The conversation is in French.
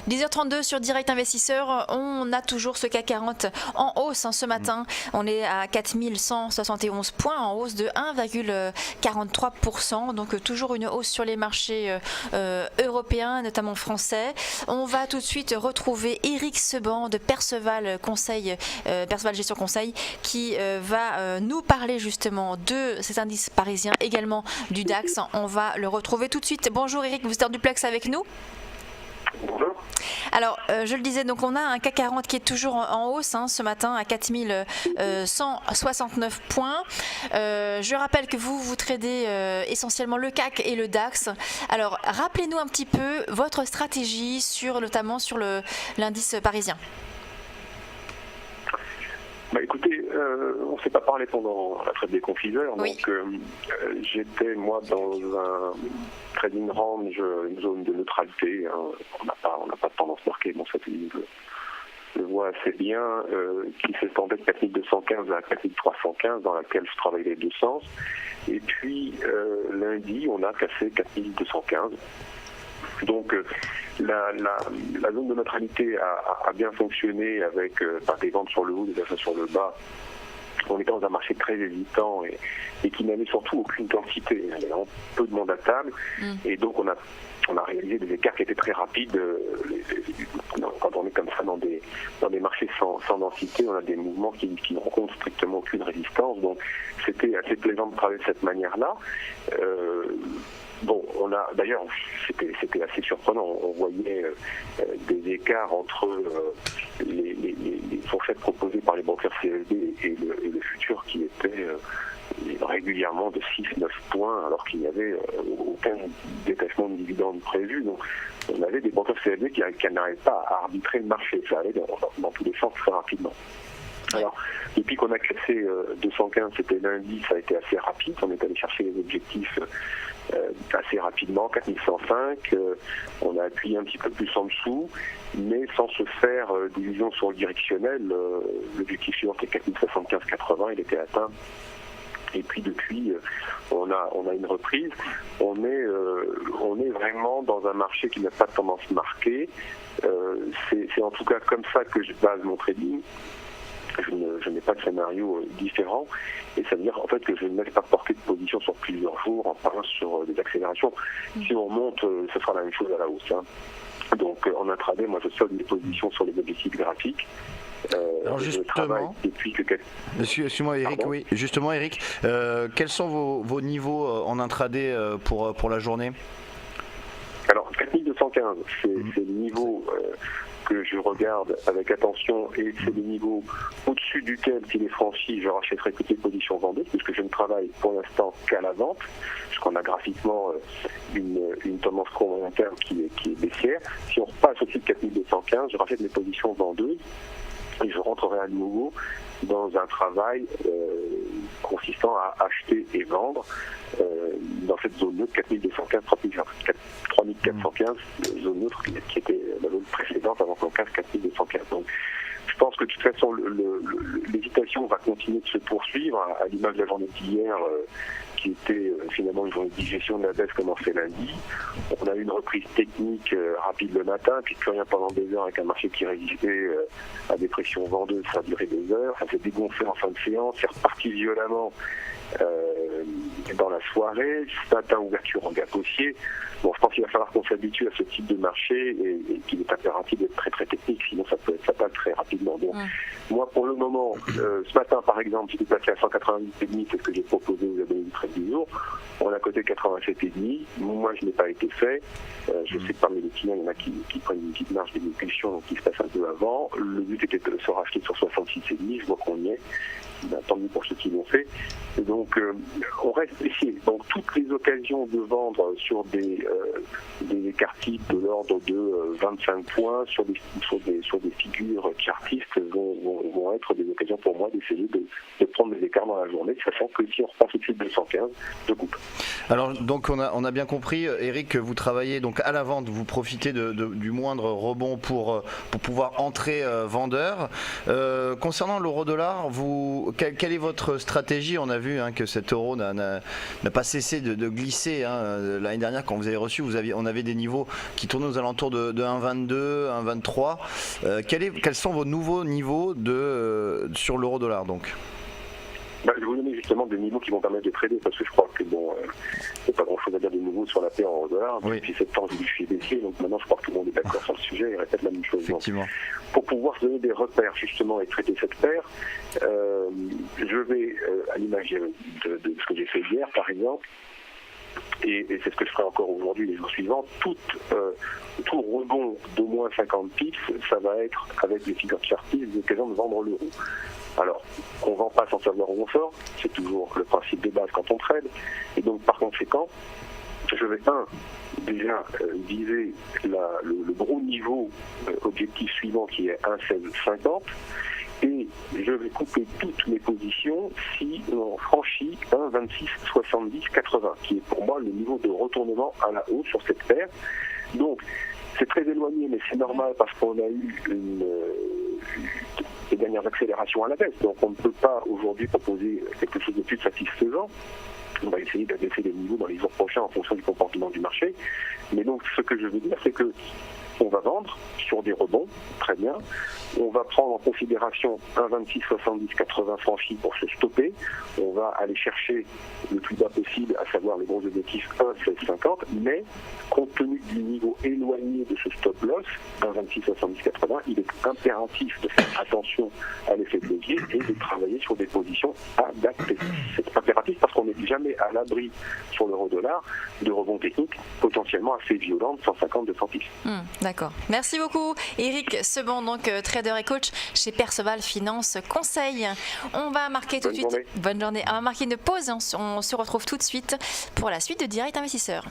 10h32 sur Direct Investisseur, on a toujours ce CAC 40 en hausse ce matin. On est à 4171 points, en hausse de 1,43%. Donc toujours une hausse sur les marchés européens, notamment français. On va tout de suite retrouver Éric Seban de Perceval Gestion Conseil qui va nous parler justement de cet indice parisien, également du DAX. On va le retrouver tout de suite. Bonjour Éric, vous êtes en duplex avec nous? Bonjour. Alors, je le disais, donc on a un CAC 40 qui est toujours en hausse ce matin à 4169 points. Je rappelle que vous tradez essentiellement le CAC et le DAX. Alors, rappelez-nous un petit peu votre stratégie notamment sur l'indice parisien. Écoutez, on ne s'est pas parlé pendant la trêve des confiseurs, oui. Donc j'étais moi dans un trading range, une zone de neutralité. On n'a pas de tendance marquée, bon ça je le vois assez bien, qui s'étendait de 4215 à 4315, dans laquelle je travaille les deux sens. Et puis lundi, on a cassé 4215. Donc la zone de neutralité a bien fonctionné avec des ventes sur le haut, des achats sur le bas. On était dans un marché très hésitant et qui n'avait surtout aucune densité. Il y avait vraiment peu de monde à table. Et donc on a réalisé des écarts qui étaient très rapides. Quand on est comme ça dans des marchés sans densité, on a des mouvements qui ne rencontrent strictement aucune résistance. Donc c'était assez plaisant de travailler de cette manière-là. D'ailleurs, c'était assez surprenant. On voyait des écarts entre les fourchettes proposées par les banquiers CFD et le futur qui était régulièrement de 6-9 points, alors qu'il n'y avait aucun détachement de dividendes prévu. Donc, on avait des banquiers CFD qui n'arrivaient pas à arbitrer le marché. Ça allait dans tous les sens très rapidement. Alors, depuis qu'on a cassé 215, c'était lundi, ça a été assez rapide. On est allé chercher les objectifs assez rapidement, 4105. On a appuyé un petit peu plus en dessous, mais sans se faire d'illusions sur le directionnel. L'objectif suivant était 4075,80, il était atteint. Et puis depuis, on a une reprise. On est vraiment dans un marché qui n'a pas de tendance marquée. C'est en tout cas comme ça que je base mon trading. Je n'ai pas de scénario différent, et ça veut dire en fait que je ne laisse pas porter de position sur plusieurs jours en parlant sur des accélérations. Si on monte, ce sera la même chose à la hausse. Donc en intraday, moi je solde mes positions sur les objectifs graphiques. Alors justement, depuis que... Excuse-moi Eric, oui. Justement Eric, quels sont vos niveaux en intraday pour la journée? Alors 4215, c'est le niveau que je regarde avec attention, et c'est le niveau au-dessus duquel, s'il est franchi, je rachèterai toutes les positions vendeuses, puisque je ne travaille pour l'instant qu'à la vente, puisqu'on a graphiquement une tendance court moyen terme qui est baissière. Si on repasse au-dessus de 4215, je rachète mes positions vendeuses et je rentrerai à nouveau dans un travail consistant à acheter et vendre dans cette zone neutre 4215, 3415, zone neutre qui était la zone précédente avant qu'on casse 4215. Donc je pense que de toute façon l'hésitation va continuer de se poursuivre à l'image de la journée d'hier qui était finalement une journée de digestion de la baisse commencée lundi. On a eu une reprise technique rapide le matin, puis plus rien pendant des heures avec un marché qui résistait à des pressions vendeuses, ça a duré 2 heures, ça s'est dégonflé en fin de séance, c'est reparti violemment dans la soirée. Ce matin, ouverture en gap haussier. Bon, je pense qu'il va falloir qu'on s'habitue à ce type de marché et qu'il est impératif d'être très très technique, sinon ça peut être fatal très rapidement. Donc, moi pour le moment, ce matin par exemple, j'étais passé à 188,5, c'est ce que j'ai proposé aux abonnés du trade du jour. On a coté 87,5. Moi, je n'ai pas été fait. Je sais que parmi les clients, il y en a qui prennent une petite marge d'exécution, donc qui se passent un peu avant. Le but était de se racheter sur 66,5. Je vois qu'on y est. Tant mieux pour ceux qui l'ont fait. Et donc, on reste ici. Donc, toutes les occasions de vendre sur des écarts-types de l'ordre de 25 points sur des figures chartistes vont être des occasions pour moi d'essayer de prendre des écarts dans la journée, sachant que si on repasse au-dessus de 215, je coupe. Alors, donc, on a bien compris, Eric, que vous travaillez donc à la vente, vous profitez du moindre rebond pour pouvoir entrer vendeur. Concernant l'euro-dollar, quelle est votre stratégie? On a vu que cet euro n'a pas cessé de glisser. L'année dernière, quand vous avez reçu, on avait des niveaux qui tournaient aux alentours de 1,22, 1,23. Quels sont vos nouveaux niveaux sur l'euro-dollar donc? Je vais vous donner justement des niveaux qui vont permettre de trader, parce que je crois que il n'y a pas grand chose à dire de nouveau sur la paire en dollar. Oui. Depuis septembre, je suis baissier, donc maintenant je crois que tout le monde est d'accord sur le sujet et répète la même chose. Effectivement. Donc, pour pouvoir se donner des repères justement et traiter cette paire, je vais, à l'image de ce que j'ai fait hier par exemple, et c'est ce que je ferai encore aujourd'hui les jours suivants, tout rebond d'au moins 50 pips, ça va être avec les figures de Sharpies l'occasion de vendre l'euro. Alors, on ne vend pas sans savoir où on sort, c'est toujours le principe de base quand on trade, et donc par conséquent, je vais déjà viser le gros niveau objectif suivant qui est 1,1650, et je vais couper toutes mes positions si on franchit 1,267080, qui est pour moi le niveau de retournement à la hausse sur cette paire. Donc, c'est très éloigné, mais c'est normal parce qu'on a eu des dernières accélérations à la baisse. Donc, on ne peut pas aujourd'hui proposer quelque chose de plus satisfaisant. On va essayer d'abaisser les niveaux dans les jours prochains en fonction du comportement du marché. Mais donc, ce que je veux dire, c'est que on va vendre sur des rebonds, très bien. On va prendre en considération 1,267080 franchi pour se stopper. On va aller chercher le plus bas possible, à savoir les gros objectifs 1,1650, mais compte tenu du niveau éloigné de ce stop loss, 1,267080, il est impératif de faire attention à l'effet de levier et de travailler sur des positions adaptées. C'est impératif parce qu'on n'est jamais à l'abri sur l'euro-dollar de rebonds techniques potentiellement assez violents de 150-200 pips. D'accord. Merci beaucoup, Éric Sebon, donc trader et coach chez Perceval Finance Conseil. On va marquer tout de suite. Bonne journée. On va marquer une pause. On se retrouve tout de suite pour la suite de Direct Investisseur.